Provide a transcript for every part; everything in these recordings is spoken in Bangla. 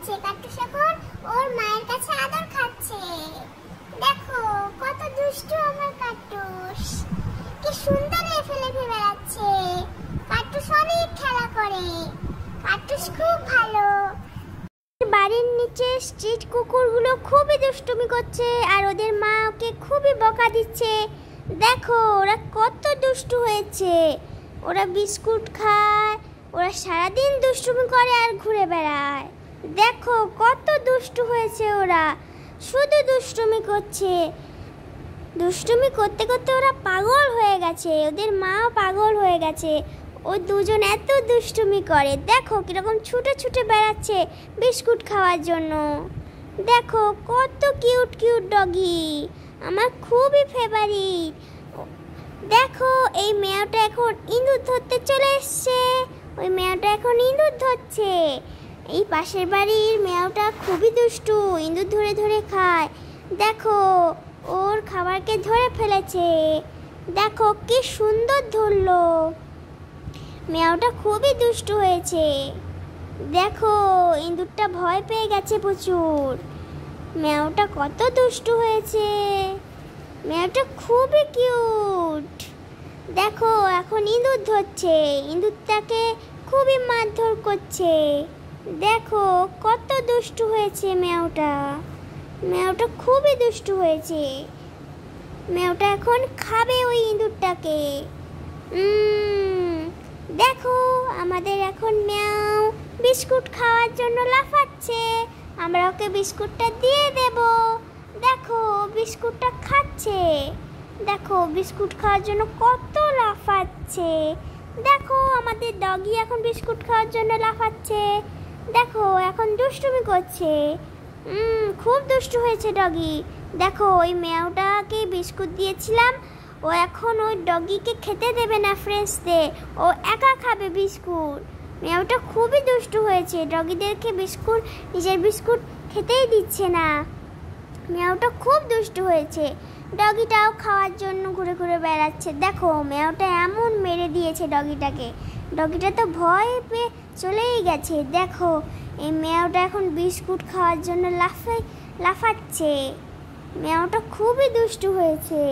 বেড়াচ্ছে। কাট্টুস এখন ওর মায়ের কাছে আদর খাচ্ছে। দেখো কত দুষ্টু আমার কাট্টুস, কি সুন্দর লেফে লেফে বেড়াচ্ছে। কাট্টুস অনেক খেলা করে, কাট্টুস খুব ভালো। বাড়ির নিচে স্ট্রিট কুকুরগুলো খুবই দুষ্টুমি করছে আর ওদের মা ওকে খুবই বকা দিচ্ছে। দেখো ওরা কত দুষ্টু হয়েছে, ওরা বিস্কুট খায়, ওরা সারাদিন দুষ্টুমি করে আর ঘুরে বেড়ায়। দেখো কত দুষ্টু হয়েছে, ওরা শুধু দুষ্টুমি করছে। দুষ্টুমি করতে করতে ওরা পাগল হয়ে গেছে, ওদের মাও পাগল হয়ে গেছে। ও দুজন এত দুষ্টুমি করে। দেখো কিরকম ছুটে ছুটে বেড়াচ্ছে বিস্কুট খাওয়ার জন্য। দেখো কত কিউট কিউট ডগি, আমার খুবই ফেভারিট। দেখো এই মেয়াটা এখন ইঁদুর ধরতে চলে এসছে, ওই মেয়াটা এখন ইঁদুর ধরছে। এই পাশের বাড়ির মেয়াটা খুবই দুষ্টু, ইঁদুর ধরে ধরে খায়। দেখো ওর খাবারকে ধরে ফেলেছে, দেখো কি সুন্দর ধরলো। মেয়াটা খুবই দুষ্টু হয়েছে। দেখো ইঁদুরটা ভয় পেয়ে গেছে প্রচুর। মেয়াটা কত দুষ্টু হয়েছে, মেয়াটা খুবই কিউট। দেখো এখন ইঁদুর ধরছে, ইঁদুরটাকে খুবই মারধর করছে। দেখো কত দুষ্টু হয়েছে মেয়াটা, মেয়াটা খুবই দুষ্টু হয়েছে। মেয়াটা এখন খাবে ওই ইঁদুরটাকে। দেখো আমাদের এখন মেয়াও বিস্কুট খাওয়ার জন্য লাফাচ্ছে, আমরা ওকে বিস্কুটটা দিয়ে দেব। দেখো বিস্কুটটা খাচ্ছে, দেখো বিস্কুট খাওয়ার জন্য কত লাফাচ্ছে। দেখো আমাদের ডগি এখন বিস্কুট খাওয়ার জন্য লাফাচ্ছে। দেখো এখন দুষ্টুমি করছে, খুব দুষ্টু হয়েছে ডগি। দেখো ওই মেয়াওটাকে বিস্কুট দিয়েছিলাম, ও এখন ওই ডগিকে খেতে দেবে না ফ্রেন্ডসদের, ও একা খাবে বিস্কুট। মেয়াওটা খুবই দুষ্টু হয়েছে, ডগিদেরকে বিস্কুট নিজের বিস্কুট খেতেই দিচ্ছে না। মেয়াওটা খুব দুষ্টু হয়েছে, ডগিটাও খাওয়ার জন্য ঘুরে ঘুরে বেড়াচ্ছে। দেখো মেয়াওটা এমন মেরে দিয়েছে ডগিটাকে, ডগিটা তো ভয় পেয়ে চলেই গেছে। দেখো এই মেয়াওটা এখন বিস্কুট খাওয়ার জন্য লাফাচ্ছে। মেয়াওটা খুবই দুষ্টু হয়েছে।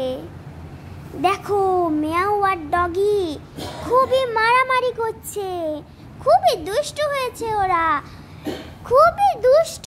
দেখো মেয়াও আর ডগি খুবই মারামারি করছে, খুবই দুষ্টু হয়েছে ওরা, খুবই দুষ্টু।